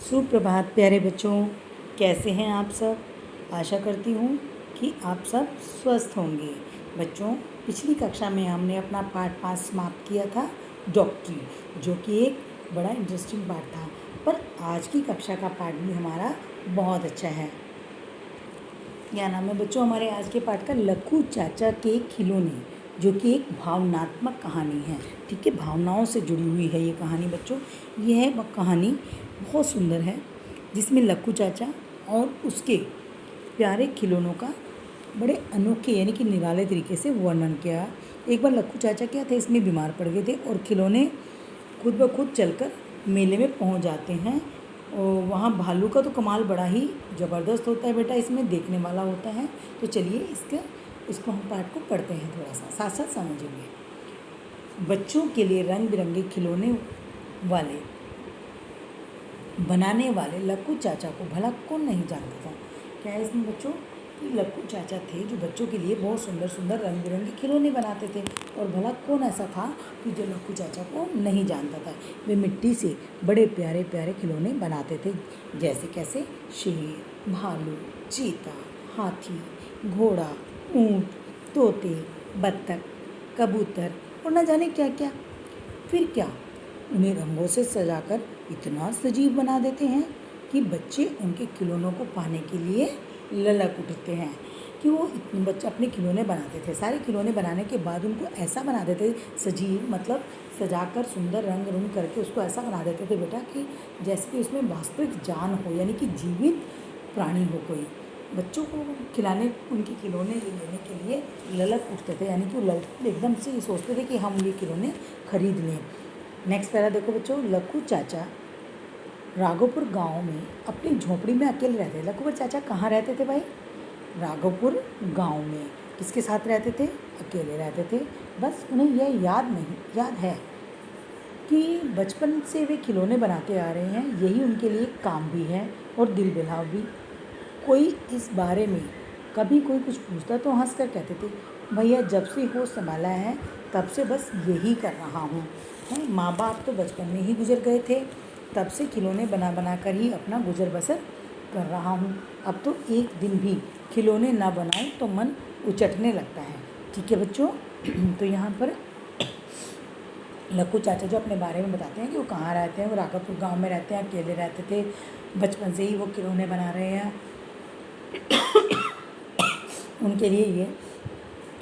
सुप्रभात प्यारे बच्चों, कैसे हैं आप सब। आशा करती हूँ कि आप सब स्वस्थ होंगे। बच्चों, पिछली कक्षा में हमने अपना पाठ 5 समाप्त किया था, डॉक्टरी, जो कि एक बड़ा इंटरेस्टिंग पाठ था। पर आज की कक्षा का पाठ भी हमारा बहुत अच्छा है। क्या नाम है बच्चों हमारे आज के पाठ का? लक्कू चाचा के खिलौने, जो कि एक भावनात्मक कहानी है। ठीक है, भावनाओं से जुड़ी हुई है ये कहानी बच्चों। यह कहानी बहुत सुंदर है, जिसमें लक्कू चाचा और उसके प्यारे खिलौनों का बड़े अनोखे यानी कि निराले तरीके से वर्णन किया। एक बार लक्कू चाचा क्या थे, इसमें बीमार पड़ गए थे और खिलौने खुद ब खुद चलकर मेले में पहुंच जाते हैं। और वहाँ भालू का तो कमाल बड़ा ही ज़बरदस्त होता है बेटा, इसमें देखने वाला होता है। तो चलिए इसको हम पाठ को पढ़ते हैं, थोड़ा सा साथ साथ समझेंगे। बच्चों के लिए रंग बिरंगे खिलौने वाले बनाने वाले लक्कू चाचा को भला कौन नहीं जानता था। क्या है इसमें बच्चों कि लक्कू चाचा थे जो बच्चों के लिए बहुत सुंदर सुंदर रंग बिरंगे खिलौने बनाते थे। और भला कौन ऐसा था कि जो लक्कू चाचा को नहीं जानता था। वे मिट्टी से बड़े प्यारे प्यारे खिलौने बनाते थे, जैसे कैसे शेर, भालू, चीता, हाथी, घोड़ा, ऊँट, तोते, बत्तख, कबूतर और न जाने क्या क्या। फिर क्या, उन्हें रंगों से सजाकर इतना सजीव बना देते हैं कि बच्चे उनके खिलौनों को पाने के लिए ललक उठते हैं। कि वो इतने बच्चे अपने खिलौने बनाते थे, सारे खिलौने बनाने के बाद उनको ऐसा बना देते सजीव, मतलब सजाकर सुंदर रंग रूंग करके उसको ऐसा बना देते थे बेटा कि जैसे कि उसमें वास्तविक जान हो, यानी कि जीवित प्राणी हो कोई। बच्चों को खिलाने, उनके खिलौने लेने के लिए ललक उठते थे, यानी कि वो एकदम से ये सोचते थे कि हम ये खिलौने खरीद लें। नेक्स्ट पैरा देखो बच्चों। लक्कू चाचा राघोपुर गांव में अपनी झोपड़ी में अकेले रहते थे। लक्कू चाचा कहाँ रहते थे भाई? राघोपुर गांव में। किसके साथ रहते थे? अकेले रहते थे। बस उन्हें यह याद है कि बचपन से वे खिलौने बनाते आ रहे हैं, यही उनके लिए काम भी है और दिल बहलाव भी। कोई इस बारे में कभी कोई कुछ पूछता तो हंसकर कहते थे, भैया जब से होश संभाला है तब से बस यही कर रहा हूँ। माँ बाप तो बचपन में ही गुजर गए थे, तब से खिलौने बना बना कर ही अपना गुजर बसर कर रहा हूँ। अब तो एक दिन भी खिलौने ना बनाऊँ तो मन उचटने लगता है। ठीक है बच्चों, तो यहाँ पर लक्कू चाचा जो अपने बारे में बताते हैं कि वो कहाँ रहते हैं। वो राघोपुर गांव में रहते हैं, अकेले रहते थे, बचपन से ही वो खिलौने बना रहे हैं। उनके लिए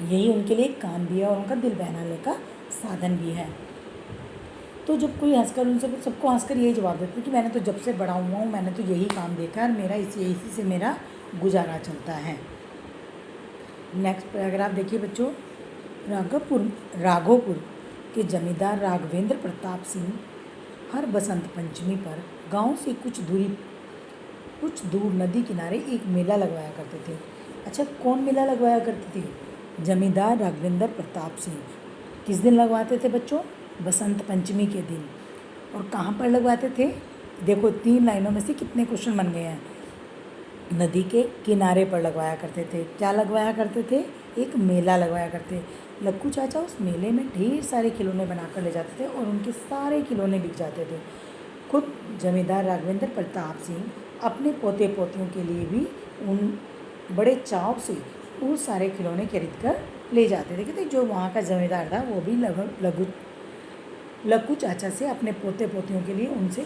यही उनके लिए काम भी है और उनका दिल बहलाने का साधन भी है। तो जब कोई हंसकर उनसे, सबको हंसकर यही जवाब देते कि मैंने तो जब से बड़ा हुआ हूँ, मैंने तो यही काम देखा है और मेरा इसी से मेरा गुजारा चलता है। नेक्स्ट पैराग्राफ देखिए बच्चों। राघोपुर के जमींदार राघवेंद्र प्रताप सिंह हर बसंत पंचमी पर गांव से कुछ दूर नदी किनारे एक मेला लगवाया करते थे। अच्छा, कौन मेला लगवाया करते थे? जमींदार राघवेंद्र प्रताप सिंह। किस दिन लगवाते थे बच्चों? बसंत पंचमी के दिन। और कहाँ पर लगवाते थे? देखो 3 लाइनों में से कितने क्वेश्चन बन गए हैं। नदी के किनारे पर लगवाया करते थे। क्या लगवाया करते थे? एक मेला लगवाया करते। लक्कू चाचा उस मेले में ढेर सारे खिलौने बनाकर ले जाते थे और उनके सारे खिलौने बिक जाते थे। खुद जमींदार राघवेंद्र प्रताप सिंह अपने पोते पोतियों के लिए भी उन बड़े चाव से वो सारे खिलौने खरीद कर ले जाते थे। कहते जो वहाँ का जमींदार था वो भी लक्कू चाचा से अपने पोते पोतियों के लिए उनसे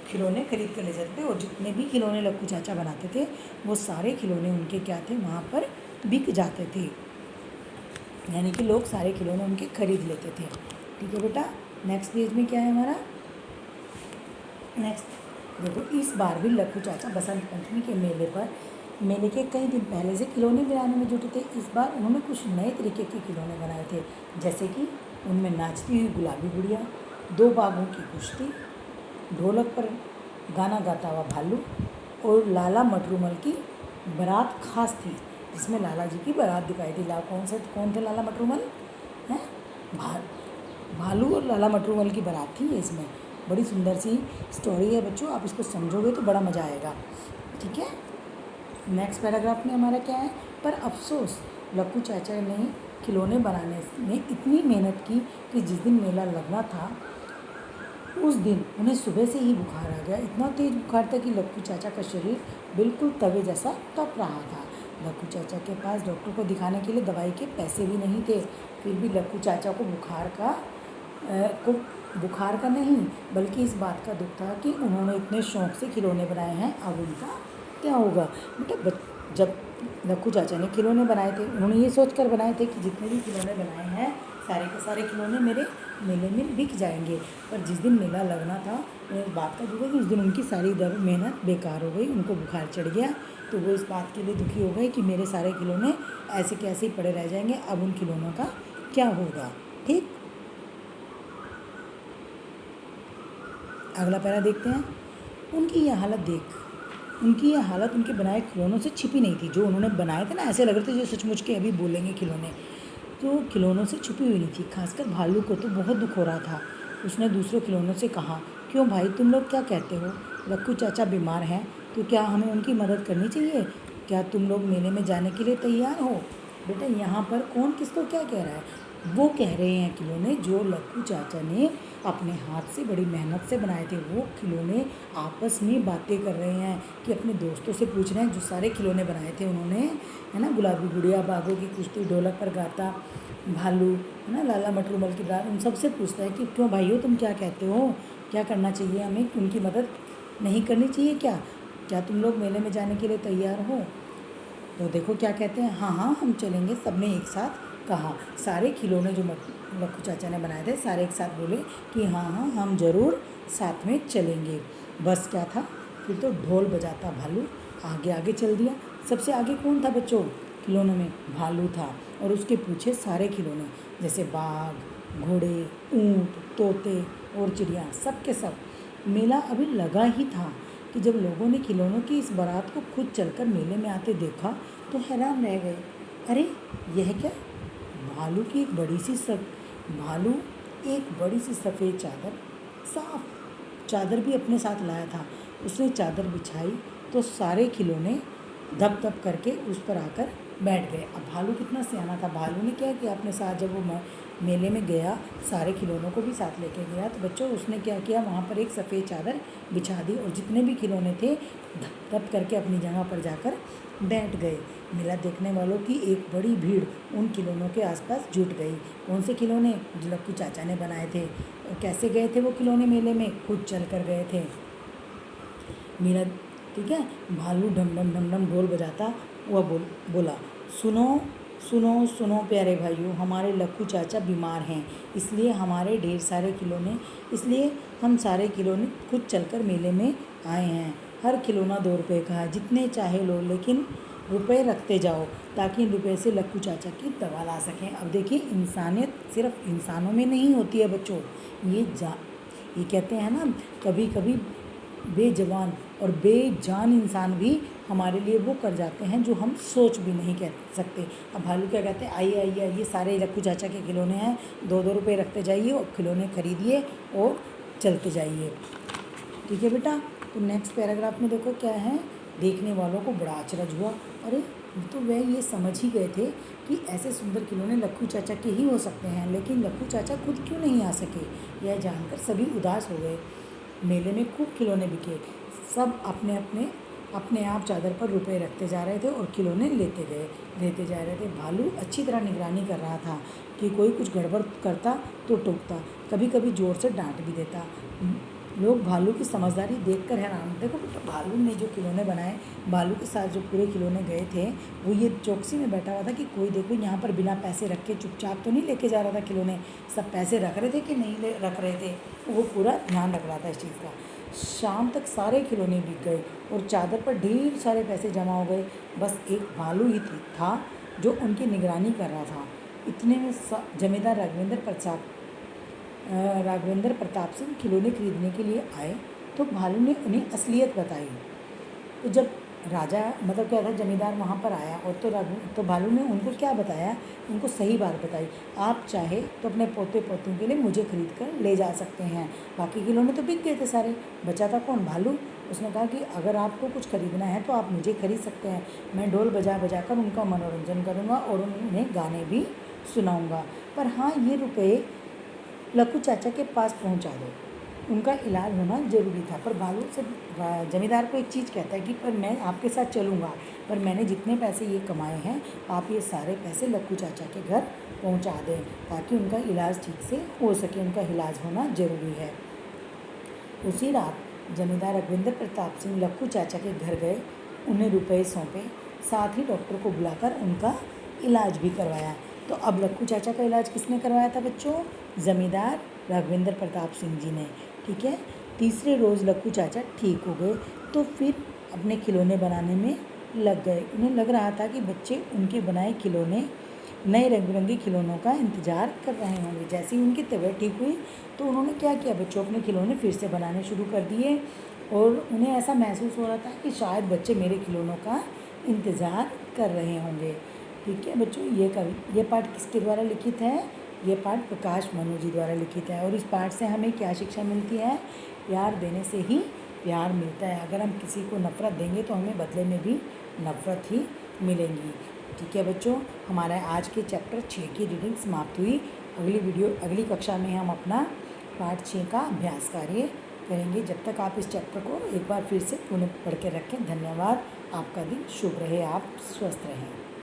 खिलौने खरीद कर ले जाते थे। और जितने भी खिलौने लक्कू चाचा बनाते थे वो सारे खिलौने उनके क्या थे, वहाँ पर बिक जाते थे, यानी कि लोग सारे खिलौने उनके खरीद लेते थे। ठीक है बेटा, नेक्स्ट पेज में क्या है हमारा? नेक्स्ट देखो, इस बार भी लक्कू चाचा बसंत पंचमी के मेले के कई दिन पहले से खिलौने बनाने में जुटे थे। इस बार उन्होंने कुछ नए तरीके के खिलौने बनाए थे, जैसे कि उनमें नाचती हुई गुलाबी गुड़िया, 2 बाघों की कुश्ती, ढोलक पर गाना गाता हुआ भालू और लाला मटरूमल की बारात खास थी, जिसमें लाला जी की बारात दिखाई थी। कौन थे लाला मटरूमल? हैं, भालू और लाला मटरूमल की बारात थी। इसमें बड़ी सुंदर सी स्टोरी है बच्चों, आप इसको समझोगे तो बड़ा मज़ा आएगा। ठीक है, नेक्स्ट पैराग्राफ में हमारा क्या है? पर अफसोस लक्कू चाचा ने खिलौने बनाने में इतनी मेहनत की कि जिस दिन मेला लगना था उस दिन उन्हें सुबह से ही बुखार आ गया। इतना तेज बुखार था कि लक्कू चाचा का शरीर बिल्कुल तवे जैसा तप रहा था। लक्कू चाचा के पास डॉक्टर को दिखाने के लिए दवाई के पैसे भी नहीं थे। फिर भी लक्कू चाचा को बुखार का नहीं बल्कि इस बात का दुख था कि उन्होंने इतने शौक से खिलौने बनाए हैं, अब उनका क्या होगा। बेटा जब लक्कू चाचा ने खिलौने बनाए थे, उन्होंने ये सोच कर बनाए थे कि जितने भी खिलौने बनाए हैं सारे के सारे खिलौने मेरे मेले में बिक जाएंगे। पर जिस दिन मेला लगना था उन्हें बात का दुख है कि उस दिन उनकी सारी मेहनत बेकार हो गई। उनको बुखार चढ़ गया तो वो इस बात के लिए दुखी हो गए कि मेरे सारे खिलौने ऐसे के ऐसे ही पड़े रह जाएंगे, अब उन खिलौनों का क्या होगा। ठीक, अगला पैरा देखते हैं। उनकी यह हालत उनके बनाए खिलौनों से छिपी नहीं थी। जो उन्होंने बनाए थे ना, ऐसे लग रहे थे जो सचमुच के अभी बोलेंगे खिलौने, तो खिलौनों से छुपी हुई नहीं थी। खासकर भालू को तो बहुत दुख हो रहा था। उसने दूसरे खिलौनों से कहा, क्यों भाई, तुम लोग क्या कहते हो? लक्कू चाचा बीमार हैं तो क्या हमें उनकी मदद करनी चाहिए? क्या तुम लोग मेले में जाने के लिए तैयार हो? बेटा यहाँ पर कौन किसको क्या कह रहा है? वो कह रहे हैं खिलौने जो लक्कू चाचा ने अपने हाथ से बड़ी मेहनत से बनाए थे। वो खिलौने आपस में बातें कर रहे हैं कि अपने दोस्तों से पूछ रहे हैं जो सारे खिलौने बनाए थे उन्होंने, है ना, गुलाबी गुड़िया, बागों की कुश्ती, ढोलक पर गाता भालू, है ना, लाला मटरूमल की रात, उन सबसे पूछता है कि क्यों भाइयों, तुम क्या कहते हो, क्या करना चाहिए हमें, उनकी मदद नहीं करनी चाहिए क्या तुम लोग मेले में जाने के लिए तैयार हो? तो देखो क्या कहते हैं, हाँ हाँ हम चलेंगे, सबने एक साथ कहा। सारे खिलौने जो लक्कू चाचा ने बनाए थे सारे एक साथ बोले कि हाँ हाँ हम ज़रूर साथ में चलेंगे। बस क्या था, फिर तो ढोल बजाता भालू आगे आगे चल दिया। सबसे आगे कौन था बच्चों? खिलौनों में भालू था और उसके पीछे सारे खिलौने जैसे बाघ, घोड़े, ऊँट, तोते और चिड़िया, सब के सब। मेला अभी लगा ही था कि जब लोगों ने खिलौनों की इस बारात को खुद चलकर मेले में आते देखा तो हैरान रह गए। अरे यह क्या? भालू एक बड़ी सी सफ़ेद चादर, साफ चादर भी अपने साथ लाया था। उसने चादर बिछाई तो सारे खिलौने धप धप करके उस पर आकर बैठ गए। अब भालू कितना सियाना था, भालू ने क्या किया अपने साथ, जब वो मेले में गया सारे खिलौनों को भी साथ लेके गया, तो बच्चों उसने क्या किया, वहाँ पर एक सफ़ेद चादर बिछा दी और जितने भी खिलौने थे धप धप करके अपनी जगह पर जाकर बैठ गए। मेला देखने वालों की एक बड़ी भीड़ उन खिलौनों के आसपास जुट गई। कौन से खिलौने? जो लक्कू चाचा ने बनाए थे। और कैसे गए थे वो खिलौने मेले में? खुद चल कर गए थे। मेला, ठीक है, भालू ढम ढम ढम ढम ढोल बजाता हुआ बोला, सुनो सुनो सुनो प्यारे भाइयों, हमारे लक्कू चाचा बीमार हैं, इसलिए हम सारे खिलौने खुद चलकर मेले में आए हैं। हर खिलौना 2 रुपये का है, जितने चाहे लो, लेकिन रुपए रखते जाओ ताकि इन रुपये से लक्कू चाचा की दवा ला सकें। अब देखिए, इंसानियत सिर्फ इंसानों में नहीं होती है बच्चों, ये कहते हैं ना, कभी कभी बेजवान और बेजान इंसान भी हमारे लिए वो कर जाते हैं जो हम सोच भी नहीं कह सकते। अब भालू क्या कहते हैं, आइए आइए आइए, सारे लक्कू चाचा के खिलौने हैं, 2-2 रुपये रखते जाइए और खिलौने खरीदिए और चलते जाइए। ठीक है बेटा, तो नेक्स्ट पैराग्राफ में देखो क्या है। देखने वालों को बड़ा अचरज हुआ। अरे तो वह ये समझ ही गए थे कि ऐसे सुंदर खिलौने लक्कू चाचा के ही हो सकते हैं, लेकिन लक्कू चाचा खुद क्यों नहीं आ सके, यह जानकर सभी उदास हो गए। मेले में खूब खिलौने बिके, सब अपने आप चादर पर रुपए रखते जा रहे थे और खिलौने लेते जा रहे थे। भालू अच्छी तरह निगरानी कर रहा था कि कोई कुछ गड़बड़ करता तो टोकता, कभी कभी ज़ोर से डांट भी देता। लोग भालू की समझदारी देखकर हैरान। देखो बेटा, भालू ने जो खिलौने बनाए, भालू के साथ जो पूरे खिलौने गए थे, वो ये चौकसी में बैठा हुआ था कि कोई देखो यहाँ पर बिना पैसे रख के चुपचाप तो नहीं लेके जा रहा था खिलौने, सब पैसे रख रहे थे कि नहीं रख रहे थे, वो पूरा ध्यान रख रहा था इस चीज़ का। शाम तक सारे खिलौने बिक गए और चादर पर ढेर सारे पैसे जमा हो गए। बस एक भालू ही था जो उनकी निगरानी कर रहा था। इतने में जमींदार राघवेंद्र प्रताप सिंह खिलौने खरीदने के लिए आए तो भालू ने उन्हें असलियत बताई। तो जब राजा, मतलब क्या था, जमींदार वहाँ पर आया और तो भालू ने उनको क्या बताया, उनको सही बात बताई। आप चाहे तो अपने पोते पोतियों के लिए मुझे खरीद कर ले जा सकते हैं। बाकी खिलौने तो बिक गए थे सारे, बचा था कौन? भालू। उसने कहा कि अगर आपको कुछ खरीदना है तो आप मुझे खरीद सकते हैं, मैं ढोल बजा बजा कर उनका मनोरंजन करूँगा और उन्हें गाने भी सुनाऊँगा, पर हाँ, ये रुपये लक्कू चाचा के पास पहुँचा दो। उनका इलाज होना ज़रूरी था। पर भालू से जमींदार को एक चीज़ कहता है कि पर मैं आपके साथ चलूँगा, पर मैंने जितने पैसे ये कमाए हैं आप ये सारे पैसे लक्कू चाचा के घर पहुंचा दें ताकि उनका इलाज ठीक से हो सके, उनका इलाज होना ज़रूरी है। उसी रात जमींदार रघुविंदर प्रताप सिंह लक्कू चाचा के घर गए, उन्हें रुपए सौंपे, साथ ही डॉक्टर को बुलाकर उनका इलाज भी करवाया। तो अब लक्कू चाचा का इलाज किसने करवाया था बच्चों? जमींदार रघुविंदर प्रताप सिंह जी ने। ठीक है। तीसरे रोज़ लक्कू चाचा ठीक हो गए तो फिर अपने खिलौने बनाने में लग गए। उन्हें लग रहा था कि बच्चे उनके बनाए खिलौने, नए रंग बिरंगे खिलौनों का इंतज़ार कर रहे होंगे। जैसे ही उनकी तबीयत ठीक हुई तो उन्होंने क्या किया, बच्चों अपने खिलौने फिर से बनाने शुरू कर दिए और उन्हें ऐसा महसूस हो रहा था कि शायद बच्चे मेरे खिलौनों का इंतज़ार कर रहे होंगे। ठीक है बच्चों, ये पाठ किसके द्वारा लिखित है? ये पाठ प्रकाश मनु जी द्वारा लिखित है। और इस पाठ से हमें क्या शिक्षा मिलती है? प्यार देने से ही प्यार मिलता है। अगर हम किसी को नफ़रत देंगे तो हमें बदले में भी नफ़रत ही मिलेंगी। ठीक है बच्चों, हमारा आज के चैप्टर 6 की रीडिंग समाप्त हुई। अगली कक्षा में हम अपना पाठ 6 का अभ्यास कार्य करेंगे। जब तक आप इस चैप्टर को एक बार फिर से पुनः पढ़ के रखें। धन्यवाद। आपका दिन शुभ रहे, आप स्वस्थ रहें।